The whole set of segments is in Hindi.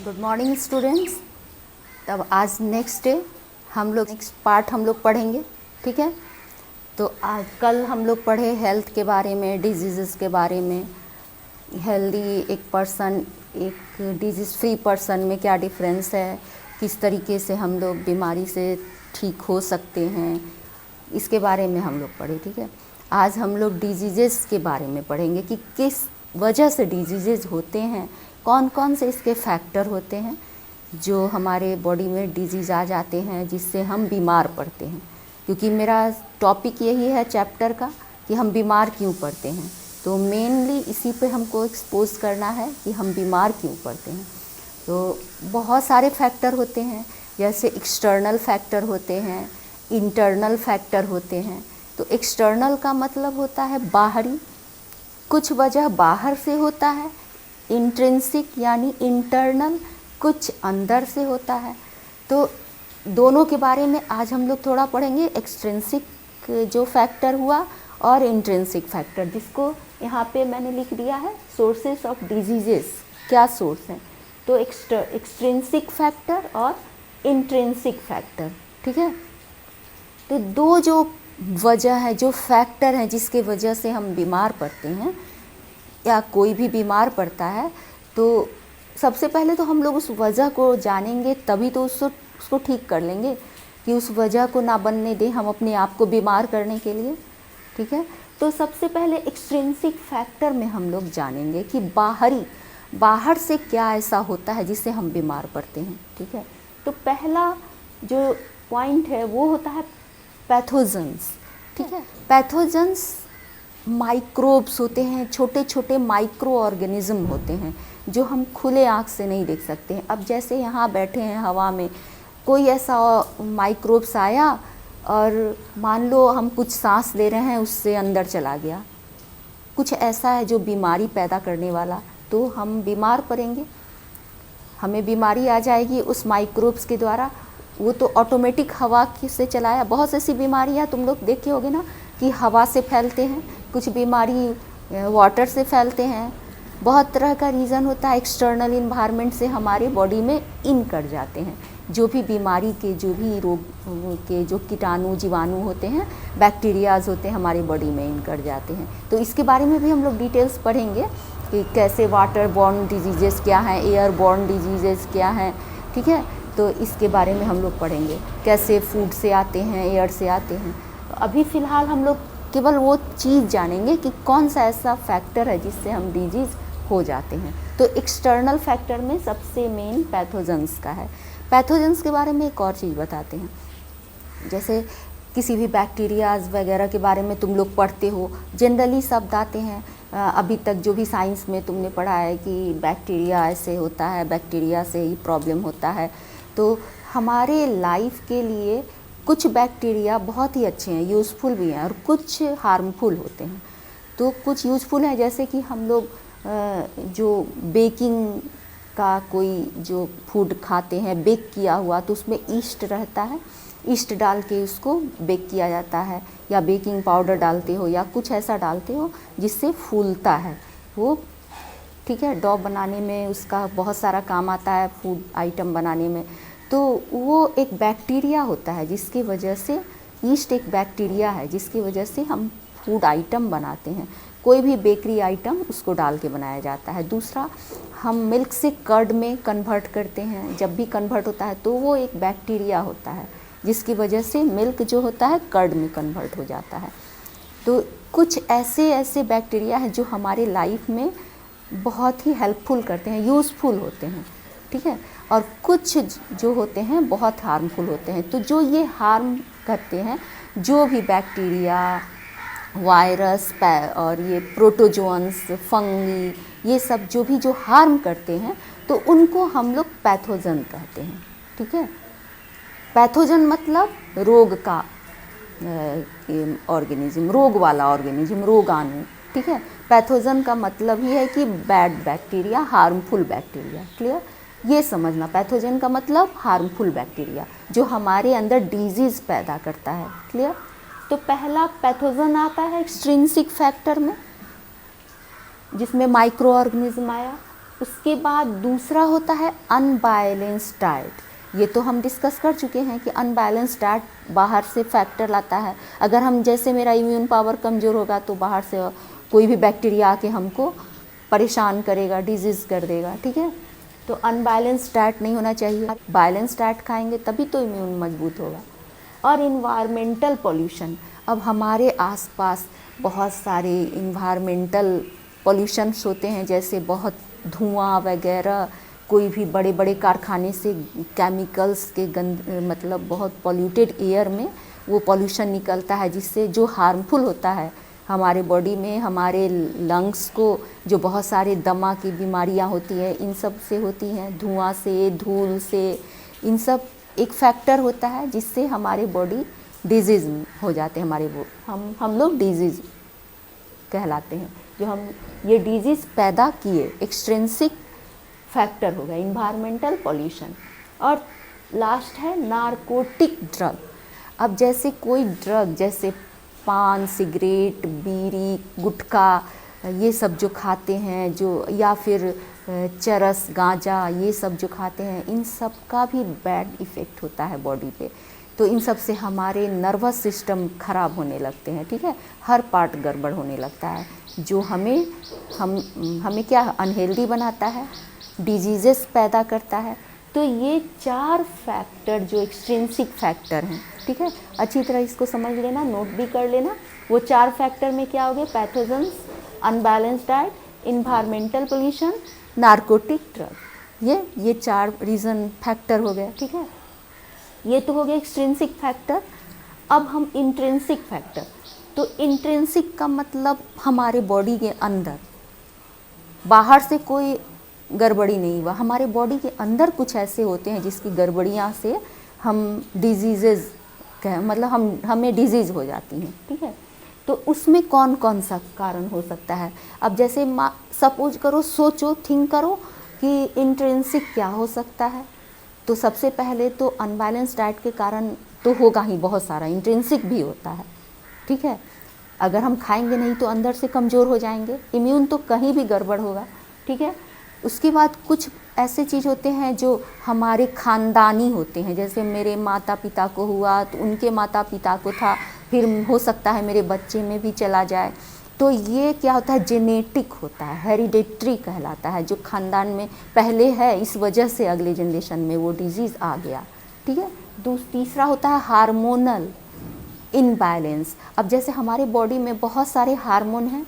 Good morning students. तब आज नेक्स्ट डे नेक्स्ट पार्ट हम लोग पढ़ेंगे, ठीक है। तो आज कल हम लोग पढ़े हेल्थ के बारे में, डिजीज़ के बारे में। हेल्दी एक पर्सन, एक डिजीज़ फ्री पर्सन में क्या डिफरेंस है, किस तरीके से हम लोग बीमारी से ठीक हो सकते हैं, इसके बारे में हम लोग पढ़े, ठीक है। आज हम लोग डिजीज़ के बारे में पढ़ेंगे कि किस वजह से डिजीज़ होते हैं, कौन कौन से इसके फैक्टर होते हैं जो हमारे बॉडी में डिजीज़ आ जाते हैं जिससे हम बीमार पड़ते हैं। क्योंकि मेरा टॉपिक यही है चैप्टर का कि हम बीमार क्यों पड़ते हैं, तो मेनली इसी पे हमको एक्सपोज करना है कि हम बीमार क्यों पड़ते हैं। तो बहुत सारे फैक्टर होते हैं, जैसे एक्सटर्नल फैक्टर होते हैं, इंटरनल फैक्टर होते हैं। तो एक्सटर्नल का मतलब होता है बाहरी, कुछ वजह बाहर से होता है। इंट्रिंसिक यानी इंटरनल, कुछ अंदर से होता है। तो दोनों के बारे में आज हम लोग थोड़ा पढ़ेंगे, एक्सट्रिंसिक जो फैक्टर हुआ और इंट्रिंसिक फैक्टर, जिसको यहाँ पे मैंने लिख दिया है सोर्सेस ऑफ डिजीजेस, क्या सोर्स हैं। तो एक्सट्रिंसिक फैक्टर और इंट्रिंसिक फैक्टर, ठीक है। तो दो जो वजह है, जो फैक्टर हैं जिसके वजह से हम बीमार पड़ते हैं या कोई भी बीमार पड़ता है, तो सबसे पहले तो हम लोग उस वजह को जानेंगे, तभी तो उसको ठीक कर लेंगे कि उस वजह को ना बनने दें हम अपने आप को बीमार करने के लिए, ठीक है। तो सबसे पहले एक्सट्रिंसिक फैक्टर में हम लोग जानेंगे कि बाहर से क्या ऐसा होता है जिससे हम बीमार पड़ते हैं, ठीक है। तो पहला जो पॉइंट है वो होता है पैथोजेंस, ठीक है। पैथोजेंस माइक्रोब्स होते हैं, छोटे छोटे माइक्रो ऑर्गेनिज्म होते हैं जो हम खुले आँख से नहीं देख सकते हैं। अब जैसे यहाँ बैठे हैं हवा में, कोई ऐसा माइक्रोब्स आया और मान लो हम कुछ सांस ले रहे हैं, उससे अंदर चला गया, कुछ ऐसा है जो बीमारी पैदा करने वाला, तो हम बीमार पड़ेंगे, हमें बीमारी आ जाएगी उस माइक्रोब्स के द्वारा। वो तो ऑटोमेटिक हवा से चलाया। बहुत ऐसी बीमारियाँ तुम लोग देखे होगे ना कि हवा से फैलते हैं, कुछ बीमारी वाटर से फैलते हैं, बहुत तरह का रीज़न होता है। एक्सटर्नल इन्वायरमेंट से हमारे बॉडी में इन कर जाते हैं जो भी बीमारी के, जो भी रोग के जो कीटाणु जीवाणु होते हैं, बैक्टीरियाज होते हैं, हमारी बॉडी में इन कर जाते हैं। तो इसके बारे में भी हम लोग डिटेल्स पढ़ेंगे कि कैसे वाटर बॉर्न डिजीज़ेस क्या हैं, एयर बॉर्न डिजीज़ेस क्या हैं, ठीक है। तो इसके बारे में हम लोग पढ़ेंगे, कैसे फूड से आते हैं, एयर से आते हैं। तो अभी फ़िलहाल हम लोग केवल वो चीज़ जानेंगे कि कौन सा ऐसा फैक्टर है जिससे हम डिजीज़ हो जाते हैं। तो एक्सटर्नल फैक्टर में सबसे मेन पैथोजेंस का है। पैथोजेंस के बारे में एक और चीज़ बताते हैं, जैसे किसी भी बैक्टीरियाज वगैरह के बारे में तुम लोग पढ़ते हो, जनरली शब्द आते हैं। अभी तक जो भी साइंस में तुमने पढ़ा है कि बैक्टीरिया ऐसे होता है, बैक्टीरिया से ही प्रॉब्लम होता है। तो हमारे लाइफ के लिए कुछ बैक्टीरिया बहुत ही अच्छे हैं, यूज़फुल भी हैं, और कुछ हार्मफुल होते हैं। तो कुछ यूज़फुल हैं, जैसे कि हम लोग जो बेकिंग का कोई जो फूड खाते हैं बेक किया हुआ, तो उसमें ईस्ट रहता है, ईस्ट डाल के उसको बेक किया जाता है, या बेकिंग पाउडर डालते हो या कुछ ऐसा डालते हो जिससे फूलता है वो, ठीक है। डो बनाने में उसका बहुत सारा काम आता है, फूड आइटम बनाने में। तो वो एक बैक्टीरिया होता है जिसकी वजह से, ईस्ट एक बैक्टीरिया है जिसकी वजह से हम फूड आइटम बनाते हैं, कोई भी बेकरी आइटम उसको डाल के बनाया जाता है। दूसरा, हम मिल्क से कर्ड में कन्वर्ट करते हैं, जब भी कन्वर्ट होता है तो वो एक बैक्टीरिया होता है जिसकी वजह से मिल्क जो होता है कर्ड में कन्वर्ट हो जाता है। तो कुछ ऐसे बैक्टीरिया हैं जो हमारे लाइफ में बहुत ही हेल्पफुल करते हैं, यूज़फुल होते हैं, ठीक है। और कुछ जो होते हैं बहुत हार्मफुल होते हैं। तो जो ये हार्म करते हैं, जो भी बैक्टीरिया, वायरस और ये प्रोटोजोअन्स, फंगी, ये सब जो हार्म करते हैं, तो उनको हम लोग पैथोजन कहते हैं, ठीक है। पैथोजन मतलब रोग का ऑर्गेनिज्म, रोग वाला ऑर्गेनिज्म, रोगाणु, ठीक है। पैथोजन का मतलब ही है कि bad bacteria, harmful bacteria, clear. ये समझना, पैथोजन का मतलब हार्मफुल बैक्टीरिया जो हमारे अंदर डिजीज़ पैदा करता है, क्लियर। तो पहला पैथोजन आता है एक्सट्रिंसिक फैक्टर में, जिसमें माइक्रो ऑर्गेनिज्म आया, उसके बाद दूसरा होता है अनबैलेंस डाइट। ये तो हम डिस्कस कर चुके हैं कि अनबैलेंस डाइट बाहर से फैक्टर लाता है। अगर हम जैसे मेरा इम्यून पावर कमज़ोर होगा तो बाहर से कोई भी बैक्टीरिया आके हमको परेशान करेगा, डिजीज़ कर देगा, ठीक है। तो अनबैलेंस डाइट नहीं होना चाहिए। बैलेंस डाइट खाएंगे तभी तो इम्यून मजबूत होगा। और इन्वायरमेंटल पोल्यूशन, अब हमारे आसपास बहुत सारे इन्वायरमेंटल पोल्यूशंस होते हैं, जैसे बहुत धुआं वगैरह, कोई भी बड़े बड़े कारखाने से केमिकल्स के गंद, मतलब बहुत पॉल्यूटेड एयर में वो पोल्यूशन निकलता है, जिससे जो हार्मफुल होता है हमारे बॉडी में, हमारे लंग्स को जो बहुत सारे दमा की बीमारियां होती हैं इन सब से होती हैं, धुआं से, धूल से, इन सब एक फैक्टर होता है जिससे हमारे बॉडी डिजीज़ हो जाते हैं। हमारे वो हम लोग डिजीज़ कहलाते हैं। जो हम ये डिजीज़ पैदा किए एक्सट्रिंसिक फैक्टर हो गया इन्वायरमेंटल पॉल्यूशन। और लास्ट है नारकोटिक ड्रग। अब जैसे कोई ड्रग, जैसे पान, सिगरेट, बीड़ी, गुटखा, ये सब जो खाते हैं, जो या फिर चरस, गांजा, ये सब जो खाते हैं, इन सब का भी बैड इफ़ेक्ट होता है बॉडी पे। तो इन सब से हमारे नर्वस सिस्टम ख़राब होने लगते हैं, ठीक है, हर पार्ट गड़बड़ होने लगता है, जो हमें क्या अनहेल्दी बनाता है, डिजीज़ेस पैदा करता है। तो ये 4 फैक्टर जो एक्सट्रिंसिक फैक्टर हैं, ठीक है, अच्छी तरह इसको समझ लेना, नोट भी कर लेना। वो 4 फैक्टर में क्या हो गए? Pathogens, unbalance diet, environmental pollution, narcotic drug. ये 4 रीज़न फैक्टर हो गया, ठीक है। ये तो हो गया एक्सट्रिंसिक फैक्टर। अब हम इंट्रिंसिक फैक्टर, तो इंट्रिंसिक का मतलब हमारे बॉडी के अंदर, बाहर से कोई गड़बड़ी नहीं हुआ, हमारे बॉडी के अंदर कुछ ऐसे होते हैं जिसकी गड़बड़ियाँ से हम डिजीज़ेज़ मतलब हमें डिजीज़ हो जाती हैं, ठीक है। तो उसमें कौन कौन सा कारण हो सकता है? अब जैसे सपोज करो, सोचो, थिंक करो कि इंट्रिंसिक क्या हो सकता है। तो सबसे पहले तो अनबैलेंस डाइट के कारण तो होगा ही, बहुत सारा इंट्रिंसिक भी होता है, ठीक है। अगर हम खाएंगे नहीं तो अंदर से कमज़ोर हो जाएंगे, इम्यून तो कहीं भी गड़बड़ होगा, ठीक है। उसके बाद कुछ ऐसे चीज़ होते हैं जो हमारे ख़ानदानी होते हैं, जैसे मेरे माता पिता को हुआ तो उनके माता पिता को था, फिर हो सकता है मेरे बच्चे में भी चला जाए। तो ये क्या होता है? जेनेटिक होता है, हेरिडेटरी कहलाता है, जो ख़ानदान में पहले है, इस वजह से अगले जनरेशन में वो डिजीज़ आ गया, ठीक है। तीसरा होता है हार्मोनल इनबैलेंस। अब जैसे हमारे बॉडी में बहुत सारे हार्मोन हैं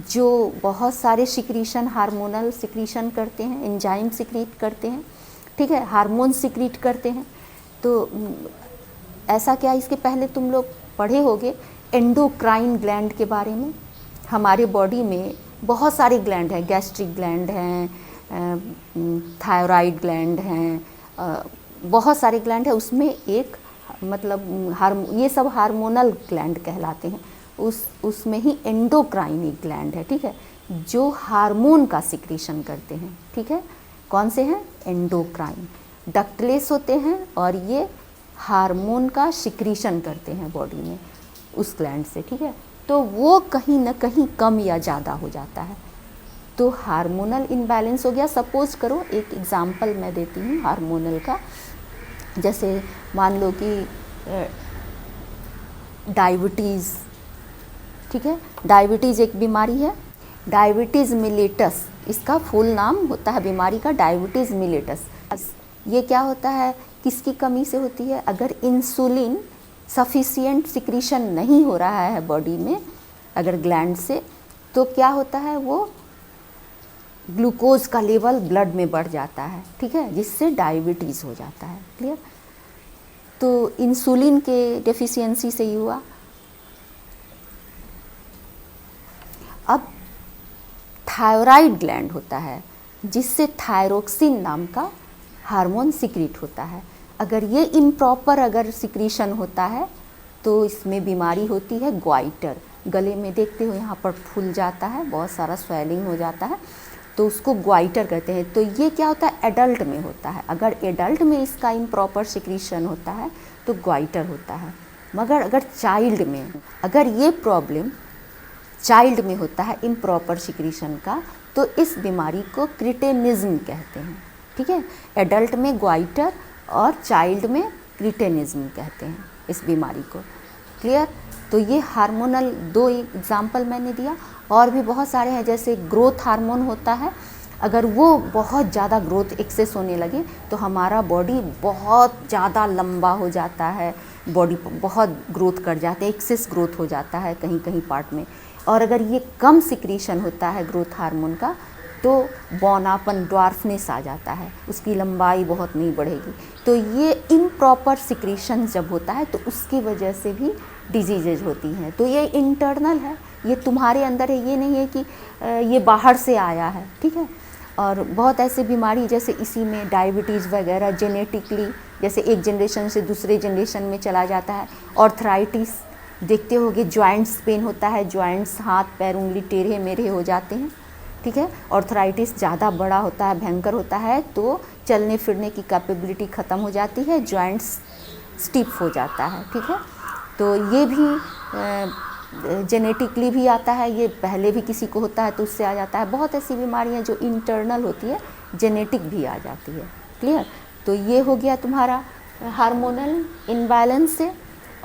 जो बहुत सारे सिक्रीशन, हार्मोनल सिक्रीशन करते हैं, एंजाइम सिक्रीट करते हैं, ठीक है, हार्मोन सिक्रीट करते हैं। तो ऐसा क्या, इसके पहले तुम लोग पढ़े होगे एंडोक्राइन ग्लैंड के बारे में। हमारे बॉडी में बहुत सारे ग्लैंड हैं, गैस्ट्रिक ग्लैंड हैं, थायराइड ग्लैंड हैं, बहुत सारे ग्लैंड हैं। उसमें एक मतलब ये सब हार्मोनल ग्लैंड कहलाते हैं। उसमें ही एंडोक्राइन ग्लैंड है, ठीक है, जो हार्मोन का सिक्रीशन करते हैं, ठीक है। कौन से हैं? एंडोक्राइन। डक्टलेस होते हैं और ये हार्मोन का सिक्रीशन करते हैं बॉडी में उस ग्लैंड से, ठीक है। तो वो कहीं ना कहीं कम या ज़्यादा हो जाता है, तो हार्मोनल इनबैलेंस हो गया। सपोज करो, एक एग्जांपल मैं देती हूँ हार्मोनल का। जैसे मान लो कि डायबिटीज़, ठीक है, डायबिटीज़ एक बीमारी है, डायबिटीज़ मिलेटस, इसका फुल नाम होता है बीमारी का, डायबिटीज़ मिलेटस। ये क्या होता है, किसकी कमी से होती है? अगर इंसुलिन सफिशिएंट सिक्रीशन नहीं हो रहा है बॉडी में, अगर ग्लैंड से, तो क्या होता है, वो ग्लूकोज का लेवल ब्लड में बढ़ जाता है, ठीक है, जिससे डायबिटीज़ हो जाता है। क्लियर? तो इंसुलिन के डेफिशिएंसी से ही हुआ। अब थायराइड ग्लैंड होता है जिससे थायरोक्सिन नाम का हार्मोन सिक्रीट होता है। अगर ये इम्प्रॉपर अगर सिक्रीशन होता है तो इसमें बीमारी होती है ग्वाइटर। गले में देखते हो यहाँ पर फूल जाता है, बहुत सारा स्वेलिंग हो जाता है, तो उसको ग्वाइटर कहते हैं। तो ये क्या होता है? एडल्ट में होता है। अगर एडल्ट में इसका इम्प्रॉपर सिक्रीशन होता है तो ग्वाइटर होता है। मगर अगर चाइल्ड में अगर ये प्रॉब्लम चाइल्ड में होता है इम्प्रॉपर सिक्रीशन का, तो इस बीमारी को क्रिटेनिज्म कहते हैं, ठीक है। एडल्ट में ग्वाइटर और चाइल्ड में क्रिटेनिज्म कहते हैं इस बीमारी को। क्लियर। तो ये हार्मोनल 2 एग्जाम्पल मैंने दिया, और भी बहुत सारे हैं, जैसे ग्रोथ हार्मोन होता है, अगर वो बहुत ज़्यादा ग्रोथ एक्सेस होने लगे तो हमारा बॉडी बहुत ज़्यादा लंबा हो जाता है, बॉडी बहुत ग्रोथ कर जाते हैं, एक्सेस ग्रोथ हो जाता है कहीं कहीं पार्ट में। और अगर ये कम सिक्रीशन होता है ग्रोथ हार्मोन का तो बौनापन, ड्वार्फनेस आ जाता है, उसकी लंबाई बहुत नहीं बढ़ेगी। तो ये इम्प्रॉपर सिक्रीशन जब होता है तो उसकी वजह से भी डिजीजेज होती हैं। तो ये इंटरनल है, ये तुम्हारे अंदर है, ये नहीं है कि ये बाहर से आया है, ठीक है। और बहुत ऐसी बीमारी जैसे इसी में डायबिटीज़ वगैरह जेनेटिकली जैसे एक जनरेशन से दूसरे जनरेशन में चला जाता है। ऑर्थराइटिस देखते होगे, जॉइंट्स पेन होता है, जॉइंट्स हाथ पैर उंगली टेढ़े मेढ़े हो जाते हैं, ठीक है। ऑर्थराइटिस ज़्यादा बड़ा होता है, भयंकर होता है, तो चलने फिरने की कैपेबिलिटी ख़त्म हो जाती है, जॉइंट्स स्टिफ हो जाता है, ठीक है। तो ये भी जेनेटिकली भी आता है, ये पहले भी किसी को होता है तो उससे आ जाता है। बहुत ऐसी बीमारियां जो इंटरनल होती है, जेनेटिक भी आ जाती है। क्लियर। तो ये हो गया तुम्हारा हार्मोनल इम्बैलेंस से।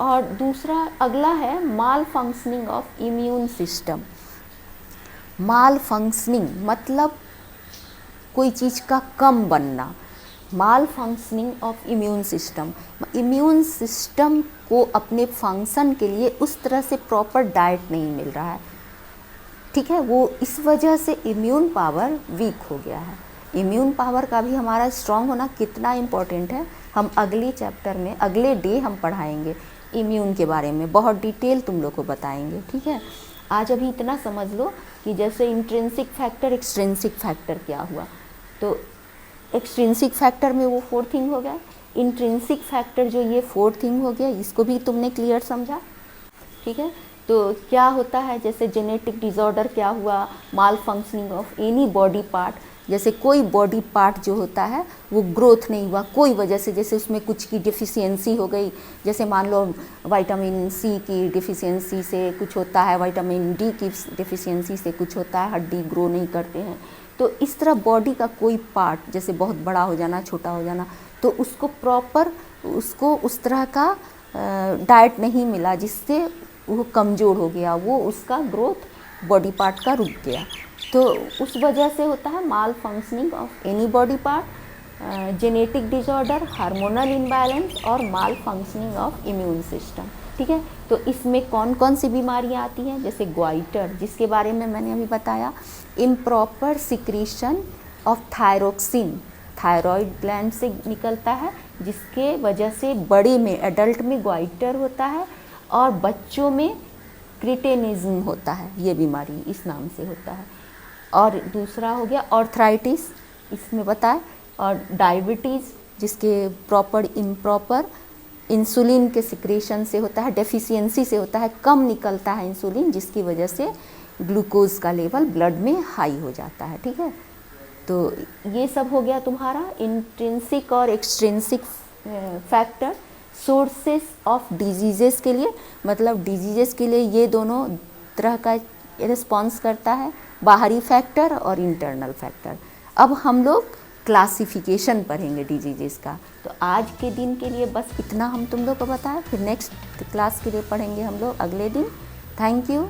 और दूसरा अगला है malfunctioning of immune system. Malfunctioning मतलब कोई चीज़ का कम बनना। Malfunctioning of immune system, immune system को अपने फंक्शन के लिए उस तरह से प्रॉपर डाइट नहीं मिल रहा है, ठीक है। वो इस वजह से इम्यून पावर वीक हो गया है। इम्यून पावर का भी हमारा स्ट्रॉन्ग होना कितना इम्पोर्टेंट है, हम अगले चैप्टर में अगले डे हम पढ़ाएंगे इम्यून के बारे में, बहुत डिटेल तुम लोग को बताएंगे, ठीक है। आज अभी इतना समझ लो कि जैसे इंट्रिंसिक फैक्टर, एक्सट्रिंसिक फैक्टर क्या हुआ। तो एक्सट्रिंसिक फैक्टर में वो 4 थिंग हो गया, इंट्रिंसिक फैक्टर जो ये 4 थिंग हो गया, इसको भी तुमने क्लियर समझा, ठीक है। तो क्या होता है, जैसे जेनेटिक डिसऑर्डर क्या हुआ, malfunctioning of any body part, जैसे कोई बॉडी पार्ट जो होता है वो ग्रोथ नहीं हुआ कोई वजह से, जैसे उसमें कुछ की डिफिशियंसी हो गई, जैसे मान लो विटामिन सी की डिफिशियंसी से कुछ होता है, विटामिन डी की डिफिशियंसी से कुछ होता है, हड्डी ग्रो नहीं करते हैं। तो इस तरह बॉडी का कोई पार्ट जैसे बहुत बड़ा हो जाना, छोटा हो जाना, तो उसको प्रॉपर उसको उस तरह का डाइट नहीं मिला जिससे वो कमज़ोर हो गया, वो उसका ग्रोथ बॉडी पार्ट का रुक गया। तो उस वजह से होता है malfunctioning of any body part, genetic disorder, hormonal imbalance और malfunctioning of immune system, ठीक है। तो इसमें कौन कौन सी बीमारियां आती हैं, जैसे ग्वाइटर जिसके बारे में मैंने अभी बताया, improper secretion of thyroxine, thyroid gland से निकलता है, जिसके वजह से बड़े में एडल्ट में ग्वाइटर होता है और बच्चों में क्रिटेनिज्म होता है, ये बीमारी इस नाम से होता है। और दूसरा हो गया ऑर्थराइटिस, इसमें बताए, और डायबिटीज़ जिसके प्रॉपर इम्प्रॉपर इंसुलिन के सिक्रेशन से होता है, डेफिशिएंसी से होता है, कम निकलता है इंसुलिन, जिसकी वजह से ग्लूकोज का लेवल ब्लड में हाई हो जाता है, ठीक है। तो ये सब हो गया तुम्हारा इंट्रिंसिक और extrinsic factor. Sources of diseases के लिए, मतलब डिजीजेस के लिए ये दोनों तरह का रिस्पॉन्स करता है, बाहरी फैक्टर और इंटरनल फैक्टर। अब हम लोग क्लासिफिकेशन पढ़ेंगे डिजीजेस का। तो आज के दिन के लिए बस इतना हम तुम लोग को बताएं, फिर नेक्स्ट क्लास के लिए पढ़ेंगे हम लोग अगले दिन। Thank you.